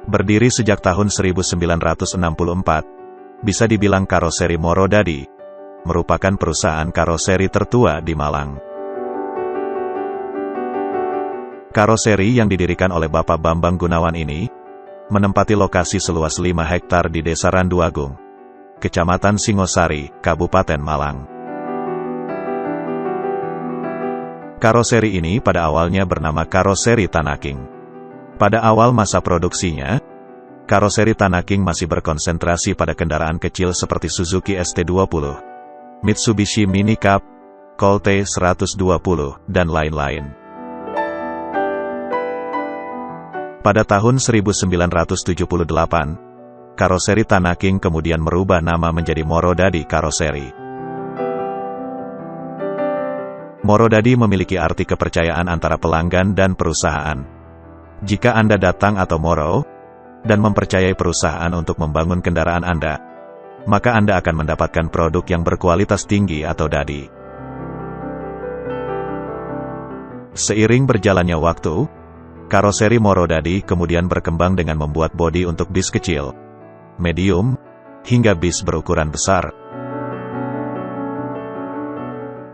Berdiri sejak tahun 1964, bisa dibilang karoseri Moro Dadi merupakan perusahaan karoseri tertua di Malang. Karoseri yang didirikan oleh Bapak Bambang Gunawan ini menempati lokasi seluas 5 hektar di Desa Randuagung, Kecamatan Singosari, Kabupaten Malang. Karoseri ini pada awalnya bernama Karoseri Tanaking. Pada awal masa produksinya, karoseri Tanaking masih berkonsentrasi pada kendaraan kecil seperti Suzuki ST20, Mitsubishi Mini Cup, Colt 120, dan lain-lain. Pada tahun 1978, karoseri Tanaking kemudian merubah nama menjadi Moro Dadi Karoseri. Moro Dadi memiliki arti kepercayaan antara pelanggan dan perusahaan. Jika Anda datang atau Moro, dan mempercayai perusahaan untuk membangun kendaraan Anda, maka Anda akan mendapatkan produk yang berkualitas tinggi atau Dadi. Seiring berjalannya waktu, karoseri Moro Dadi kemudian berkembang dengan membuat bodi untuk bis kecil, medium, hingga bis berukuran besar.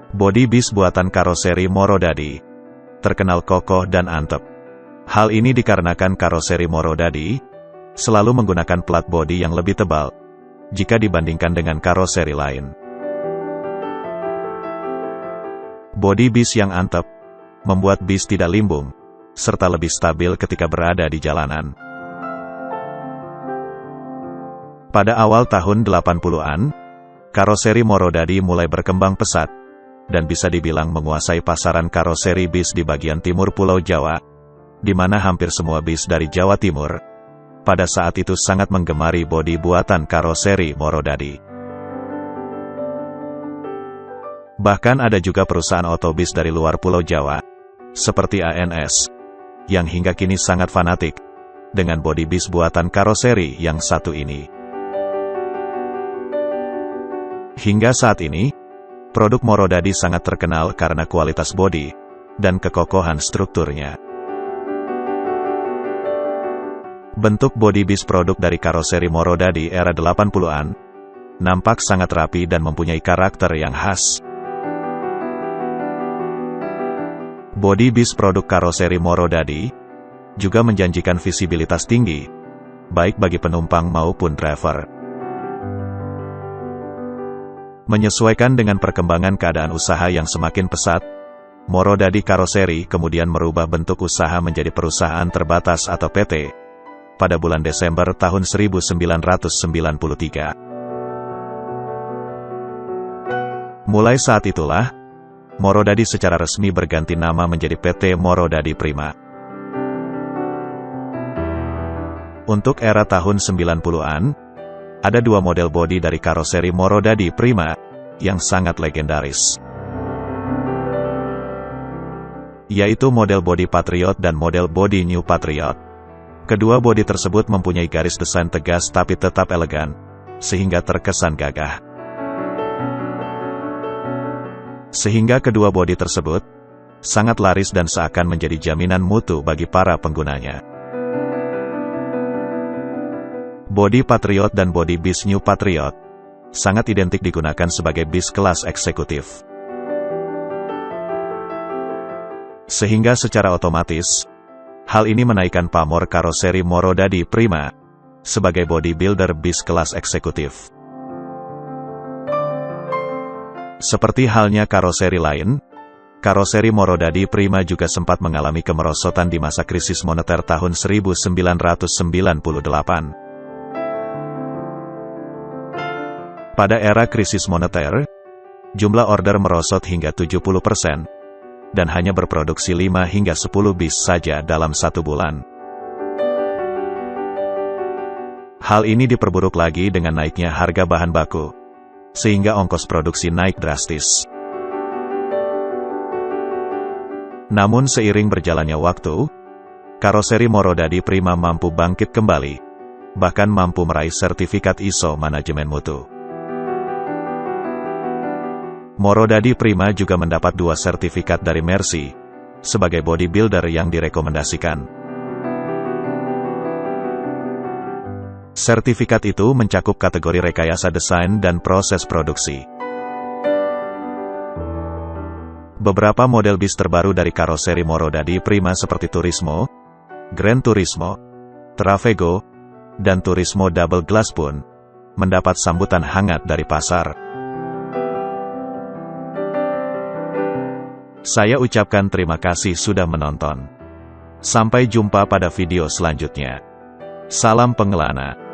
Bodi bis buatan karoseri Moro Dadi terkenal kokoh dan antep. Hal ini dikarenakan karoseri Moro Dadi selalu menggunakan plat bodi yang lebih tebal jika dibandingkan dengan karoseri lain. Bodi bis yang antep membuat bis tidak limbung, serta lebih stabil ketika berada di jalanan. Pada awal tahun 80-an, karoseri Moro Dadi mulai berkembang pesat, dan bisa dibilang menguasai pasaran karoseri bis di bagian timur Pulau Jawa, di mana hampir semua bis dari Jawa Timur pada saat itu sangat menggemari bodi buatan karoseri Moro Dadi. Bahkan ada juga perusahaan otobis dari luar Pulau Jawa, seperti ANS, yang hingga kini sangat fanatik dengan bodi bis buatan karoseri yang satu ini. Hingga saat ini, produk Moro Dadi sangat terkenal karena kualitas bodi dan kekokohan strukturnya. Bentuk bodi bis produk dari karoseri Moro Dadi era 80-an nampak sangat rapi dan mempunyai karakter yang khas. Bodi bis produk karoseri Moro Dadi juga menjanjikan visibilitas tinggi, baik bagi penumpang maupun driver. Menyesuaikan dengan perkembangan keadaan usaha yang semakin pesat, Moro Dadi Karoseri kemudian merubah bentuk usaha menjadi perusahaan terbatas atau PT pada bulan Desember tahun 1993. Mulai saat itulah, Moro Dadi secara resmi berganti nama menjadi PT Moro Dadi Prima. Untuk era tahun 90-an, ada dua model bodi dari karoseri Moro Dadi Prima yang sangat legendaris, yaitu model bodi Patriot dan model bodi New Patriot. Kedua bodi tersebut mempunyai garis desain tegas tapi tetap elegan, sehingga terkesan gagah. Sehingga kedua bodi tersebut sangat laris dan seakan menjadi jaminan mutu bagi para penggunanya. Bodi Patriot dan bodi bis New Patriot sangat identik digunakan sebagai bis kelas eksekutif. Sehingga secara otomatis, hal ini menaikkan pamor karoseri Moro Dadi Prima sebagai bodybuilder bis kelas eksekutif. Seperti halnya karoseri lain, karoseri Moro Dadi Prima juga sempat mengalami kemerosotan di masa krisis moneter tahun 1998. Pada era krisis moneter, jumlah order merosot hingga 70%, dan hanya berproduksi 5 hingga 10 bis saja dalam satu bulan. Hal ini diperburuk lagi dengan naiknya harga bahan baku, sehingga ongkos produksi naik drastis. Namun seiring berjalannya waktu, karoseri Moro Dadi Prima mampu bangkit kembali, bahkan mampu meraih sertifikat ISO manajemen mutu. Moro Dadi Prima juga mendapat 2 sertifikat dari Mercy sebagai bodybuilder yang direkomendasikan. Sertifikat itu mencakup kategori rekayasa desain dan proses produksi. Beberapa model bis terbaru dari karoseri Morodadi Prima seperti Turismo, Grand Turismo, Travego, dan Turismo Double Glass pun mendapat sambutan hangat dari pasar. Saya ucapkan terima kasih sudah menonton. Sampai jumpa pada video selanjutnya. Salam pengelana.